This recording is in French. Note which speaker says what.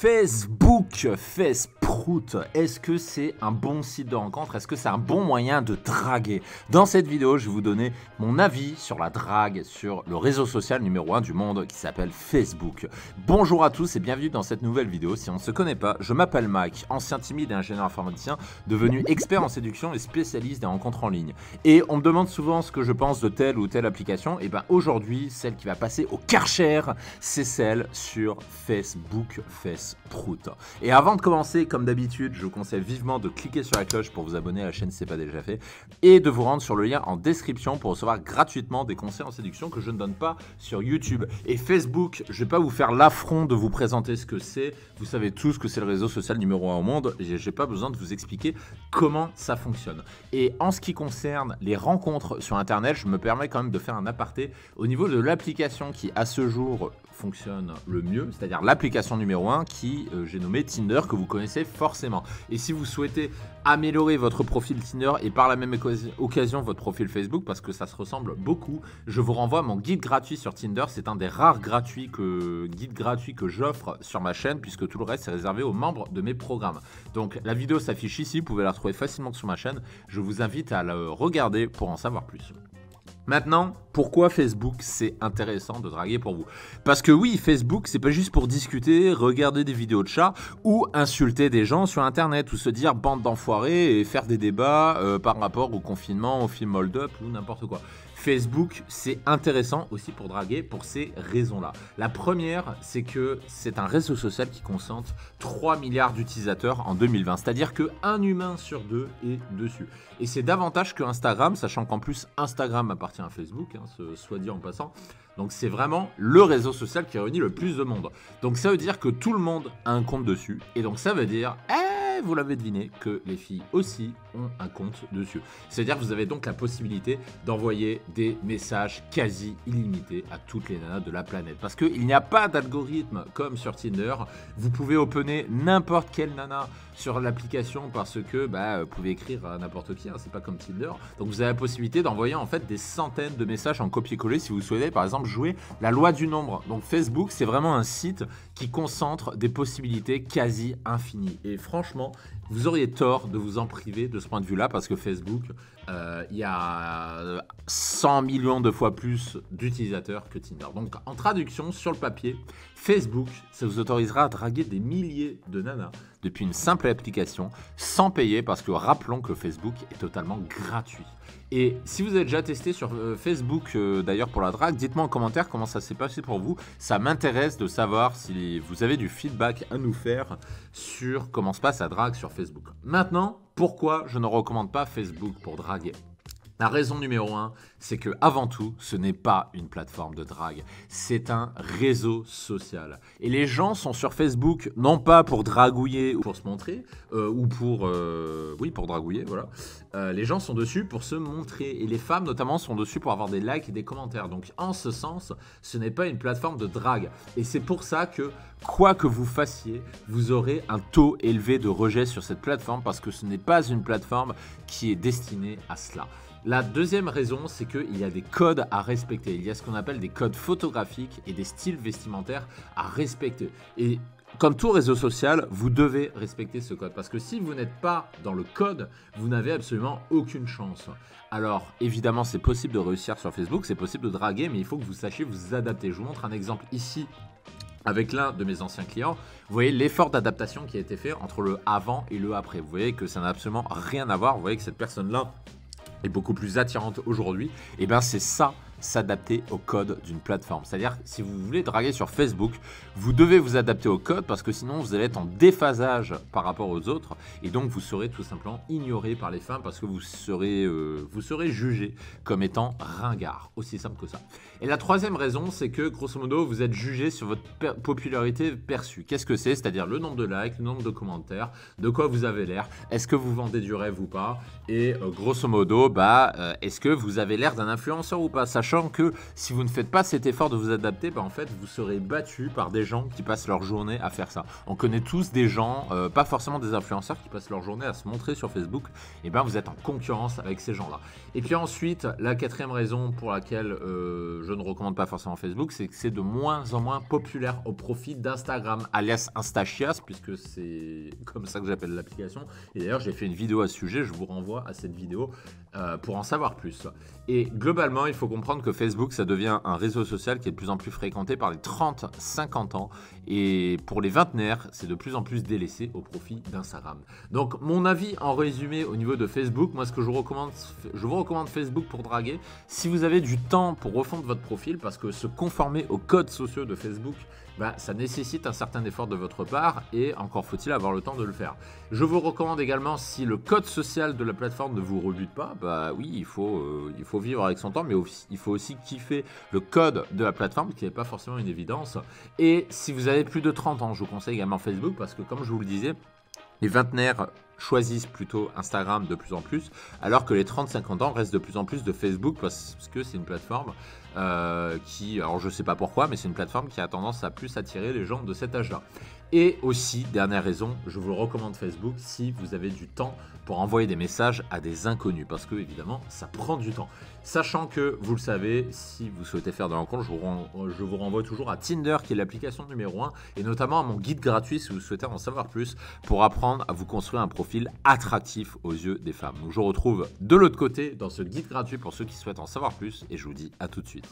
Speaker 1: Facebook, Faceprout, est-ce que c'est un bon site de rencontre? Est-ce que c'est un bon moyen de draguer? Dans cette vidéo, je vais vous donner mon avis sur la drague sur le réseau social numéro 1 du monde qui s'appelle Facebook. Bonjour à tous et bienvenue dans cette nouvelle vidéo. Si on ne se connaît pas, je m'appelle Mike, ancien timide et ingénieur informaticien, devenu expert en séduction et spécialiste des rencontres en ligne. Et on me demande souvent ce que je pense de telle ou telle application. Et bien aujourd'hui, celle qui va passer au Karcher, c'est celle sur Facebook, Faceprout. Et avant de commencer, comme d'habitude, je vous conseille vivement de cliquer sur la cloche pour vous abonner à la chaîne si ce n'est pas déjà fait et de vous rendre sur le lien en description pour recevoir gratuitement des conseils en séduction que je ne donne pas sur YouTube. Et Facebook, je ne vais pas vous faire l'affront de vous présenter ce que c'est. Vous savez tous que c'est le réseau social numéro 1 au monde. Je n'ai pas besoin de vous expliquer comment ça fonctionne. Et en ce qui concerne les rencontres sur Internet, je me permets quand même de faire un aparté au niveau de l'application qui, à ce jour, fonctionne le mieux, c'est-à-dire l'application numéro 1 qui j'ai nommé Tinder, que vous connaissez forcément. Et si vous souhaitez améliorer votre profil Tinder et par la même occasion votre profil Facebook, parce que ça se ressemble beaucoup, je vous renvoie à mon guide gratuit sur Tinder. C'est un des rares guides gratuits que j'offre sur ma chaîne, puisque tout le reste est réservé aux membres de mes programmes. Donc la vidéo s'affiche ici, vous pouvez la retrouver facilement sur ma chaîne. Je vous invite à le regarder pour en savoir plus. Maintenant, pourquoi Facebook c'est intéressant de draguer pour vous? Parce que oui, Facebook c'est pas juste pour discuter, regarder des vidéos de chats ou insulter des gens sur Internet ou se dire bande d'enfoirés et faire des débats par rapport au confinement, au film Hold Up ou n'importe quoi. Facebook, c'est intéressant aussi pour draguer pour ces raisons-là. La première, c'est que c'est un réseau social qui concentre 3 milliards d'utilisateurs en 2020. C'est-à-dire qu'un humain sur deux est dessus. Et c'est davantage que Instagram, sachant qu'en plus, Instagram appartient à Facebook, soit dit en passant. Donc c'est vraiment le réseau social qui réunit le plus de monde. Donc ça veut dire que tout le monde a un compte dessus. Et donc ça veut dire... vous l'avez deviné, que les filles aussi ont un compte dessus. C'est-à-dire que vous avez donc la possibilité d'envoyer des messages quasi illimités à toutes les nanas de la planète. Parce qu'il n'y a pas d'algorithme comme sur Tinder. Vous pouvez opener n'importe quelle nana sur l'application parce que vous pouvez écrire à n'importe qui, c'est pas comme Tinder. Donc vous avez la possibilité d'envoyer en fait des centaines de messages en copier-coller si vous souhaitez par exemple jouer la loi du nombre. Donc Facebook, c'est vraiment un site qui concentre des possibilités quasi infinies. Et franchement, vous auriez tort de vous en priver de ce point de vue-là parce que Facebook, il y a 100 millions de fois plus d'utilisateurs que Tinder. Donc en traduction, sur le papier, Facebook, ça vous autorisera à draguer des milliers de nanas depuis une simple application sans payer parce que rappelons que Facebook est totalement gratuit. Et si vous avez déjà testé sur Facebook d'ailleurs pour la drague, dites-moi en commentaire comment ça s'est passé pour vous. Ça m'intéresse de savoir si vous avez du feedback à nous faire sur comment se passe la drague sur Facebook. Maintenant, pourquoi je ne recommande pas Facebook pour draguer ? La raison numéro 1, c'est que avant tout, ce n'est pas une plateforme de drague, c'est un réseau social. Et les gens sont sur Facebook, non pas pour dragouiller ou pour se montrer, ou pour dragouiller, voilà. Les gens sont dessus pour se montrer, et les femmes notamment sont dessus pour avoir des likes et des commentaires. Donc en ce sens, ce n'est pas une plateforme de drague. Et c'est pour ça que, quoi que vous fassiez, vous aurez un taux élevé de rejet sur cette plateforme, parce que ce n'est pas une plateforme qui est destinée à cela. La deuxième raison, c'est qu'il y a des codes à respecter. Il y a ce qu'on appelle des codes photographiques et des styles vestimentaires à respecter. Et comme tout réseau social, vous devez respecter ce code. Parce que si vous n'êtes pas dans le code, vous n'avez absolument aucune chance. Alors, évidemment, c'est possible de réussir sur Facebook, c'est possible de draguer, mais il faut que vous sachiez vous adapter. Je vous montre un exemple ici avec l'un de mes anciens clients. Vous voyez l'effort d'adaptation qui a été fait entre le avant et le après. Vous voyez que ça n'a absolument rien à voir. Vous voyez que cette personne-là est beaucoup plus attirante aujourd'hui, et bien c'est ça, s'adapter au code d'une plateforme. C'est-à-dire, si vous voulez draguer sur Facebook, vous devez vous adapter au code parce que sinon vous allez être en déphasage par rapport aux autres et donc vous serez tout simplement ignoré par les femmes parce que vous serez jugé comme étant ringard. Aussi simple que ça. Et la troisième raison, c'est que grosso modo, vous êtes jugé sur votre popularité perçue. Qu'est-ce que c'est? C'est-à-dire le nombre de likes, le nombre de commentaires, de quoi vous avez l'air, est-ce que vous vendez du rêve ou pas, et grosso modo, est-ce que vous avez l'air d'un influenceur ou pas, sachant sachant que si vous ne faites pas cet effort de vous adapter, en fait, vous serez battu par des gens qui passent leur journée à faire ça. On connaît tous des gens, pas forcément des influenceurs, qui passent leur journée à se montrer sur Facebook. Et vous êtes en concurrence avec ces gens-là. Et puis ensuite, la quatrième raison pour laquelle je ne recommande pas forcément Facebook, c'est que c'est de moins en moins populaire au profit d'Instagram, alias Instachias, puisque c'est comme ça que j'appelle l'application. Et d'ailleurs, j'ai fait une vidéo à ce sujet, je vous renvoie à cette vidéo pour en savoir plus. Et globalement, il faut comprendre que Facebook, ça devient un réseau social qui est de plus en plus fréquenté par les 30-50 ans. Et pour les vingtenaires, c'est de plus en plus délaissé au profit d'Instagram. Donc, mon avis en résumé au niveau de Facebook, moi, ce que je vous recommande Facebook pour draguer. Si vous avez du temps pour refondre votre profil, parce que se conformer aux codes sociaux de Facebook, ça nécessite un certain effort de votre part et encore faut-il avoir le temps de le faire. Je vous recommande également, si le code social de la plateforme ne vous rebute pas, oui, il faut vivre avec son temps, mais il faut aussi kiffer le code de la plateforme, qui n'est pas forcément une évidence. Et si vous avez plus de 30 ans, je vous conseille également Facebook, parce que comme je vous le disais, les vingtenaires choisissent plutôt Instagram de plus en plus, alors que les 30-50 ans restent de plus en plus de Facebook, parce que c'est une plateforme alors je sais pas pourquoi, mais c'est une plateforme qui a tendance à plus attirer les gens de cet âge-là. Et aussi, dernière raison, je vous le recommande Facebook si vous avez du temps pour envoyer des messages à des inconnus, parce que évidemment, ça prend du temps. Sachant que, vous le savez, si vous souhaitez faire de la rencontre, je vous renvoie toujours à Tinder, qui est l'application numéro 1, et notamment à mon guide gratuit si vous souhaitez en savoir plus, pour apprendre à vous construire un profil attractif aux yeux des femmes. Donc je vous retrouve de l'autre côté dans ce guide gratuit pour ceux qui souhaitent en savoir plus, et je vous dis à tout de suite.